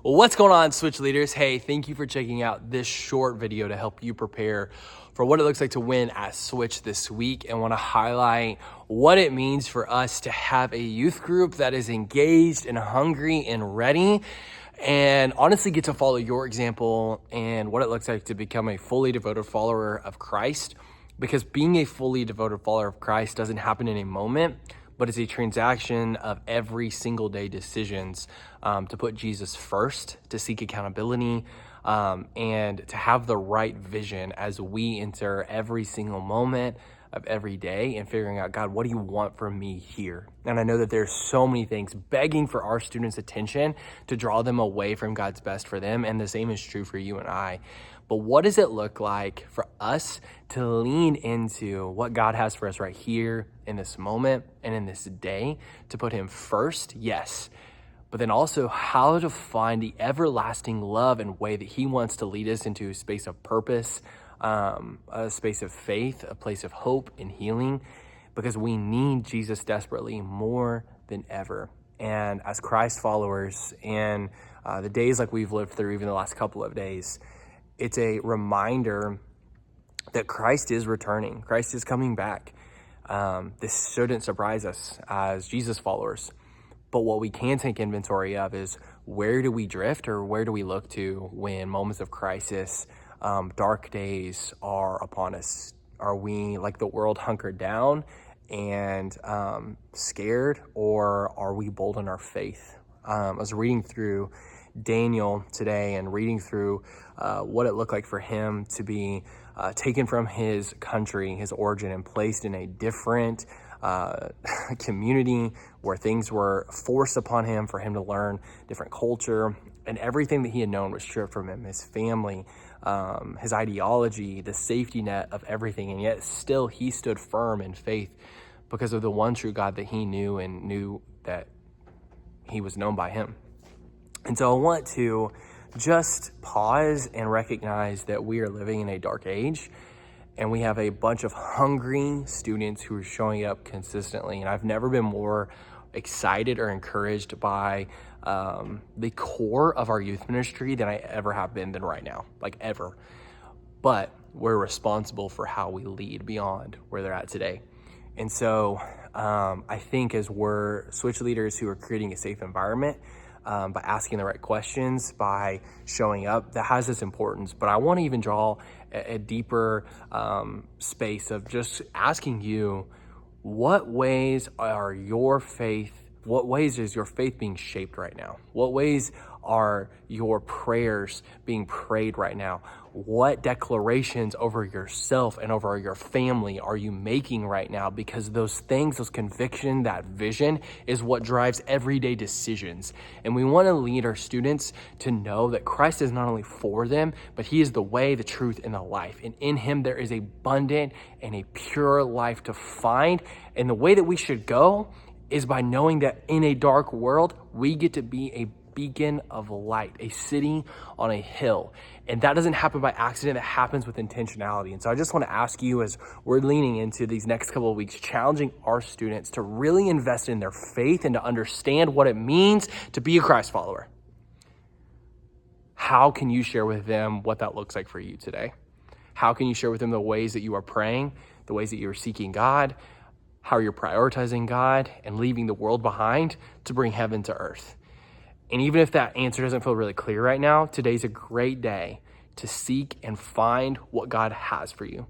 What's going on, Switch Leaders? Hey, thank you for checking out this short video to help you prepare for what it looks like to win at Switch this week, and want to highlight what it means for us to have a youth group that is engaged and hungry and ready, and honestly get to follow your example and what it looks like to become a fully devoted follower of Christ. Because being a fully devoted follower of Christ doesn't happen in a moment, but it's a transaction of every single day decisions to put Jesus first, to seek accountability, and to have the right vision as we enter every single moment of every day and figuring out, God, what do you want from me here? And I know that there's so many things begging for our students' attention to draw them away from God's best for them, and the same is true for you and I. But what does it look like for us to lean into what God has for us right here in this moment and in this day, to put him first? Yes. But then also how to find the everlasting love and way that he wants to lead us into a space of purpose, a space of faith, a place of hope and healing, because we need Jesus desperately more than ever. And as Christ followers, in the days like we've lived through, even the last couple of days, it's a reminder that Christ is returning. Christ is coming back. This shouldn't surprise us as Jesus followers. But what we can take inventory of is, where do we drift, or where do we look to when moments of crisis, dark days are upon us? Are we like the world, hunkered down and scared, or are we bold in our faith? I was reading through Daniel today and reading through what it looked like for him to be taken from his country, his origin, and placed in a different community where things were forced upon him for him to learn different culture, and everything that he had known was stripped from him, his family, his ideology, the safety net of everything. And yet still he stood firm in faith because of the one true God that he knew, and knew that he was known by him. And so I want to just pause and recognize that we are living in a dark age, and we have a bunch of hungry students who are showing up consistently. And I've never been more excited or encouraged by the core of our youth ministry than I ever have been than right now, like ever. But we're responsible for how we lead beyond where they're at today. And so I think as we're Switch leaders who are creating a safe environment, by asking the right questions, by showing up, that has its importance. But I want to even draw a deeper space of just asking you, what ways is your faith being shaped right now? What ways are your prayers being prayed right now? What declarations over yourself and over your family are you making right now? Because those things, those conviction, that vision is what drives everyday decisions. And we want to lead our students to know that Christ is not only for them, but he is the way, the truth, and the life. And in him there is abundant and a pure life to find. And the way that we should go is by knowing that in a dark world, we get to be a beacon of light, a city on a hill. And that doesn't happen by accident, it happens with intentionality. And so I just want to ask you, as we're leaning into these next couple of weeks, challenging our students to really invest in their faith and to understand what it means to be a Christ follower. How can you share with them what that looks like for you today? How can you share with them the ways that you are praying, the ways that you are seeking God, how you're prioritizing God and leaving the world behind to bring heaven to earth? And even if that answer doesn't feel really clear right now, today's a great day to seek and find what God has for you,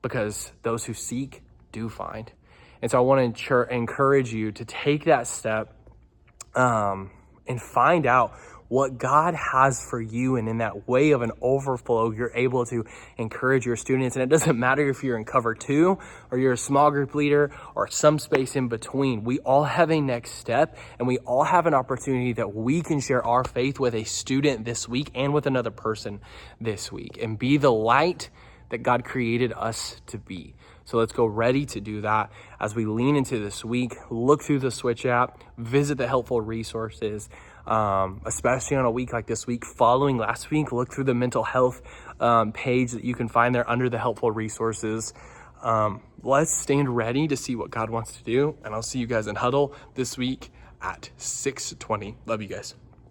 because those who seek do find. And so I want to encourage you to take that step and find out what God has for you. And in that way of an overflow, you're able to encourage your students. And it doesn't matter if you're in cover 2 or you're a small group leader or some space in between. We all have a next step, and we all have an opportunity that we can share our faith with a student this week and with another person this week, and be the light that God created us to be. So let's go ready to do that as we lean into this week. Look through the Switch app, visit the helpful resources, especially on a week like this week. Following last week, look through the mental health page that you can find there under the helpful resources. Let's stand ready to see what God wants to do. And I'll see you guys in Huddle this week at 6:20. Love you guys.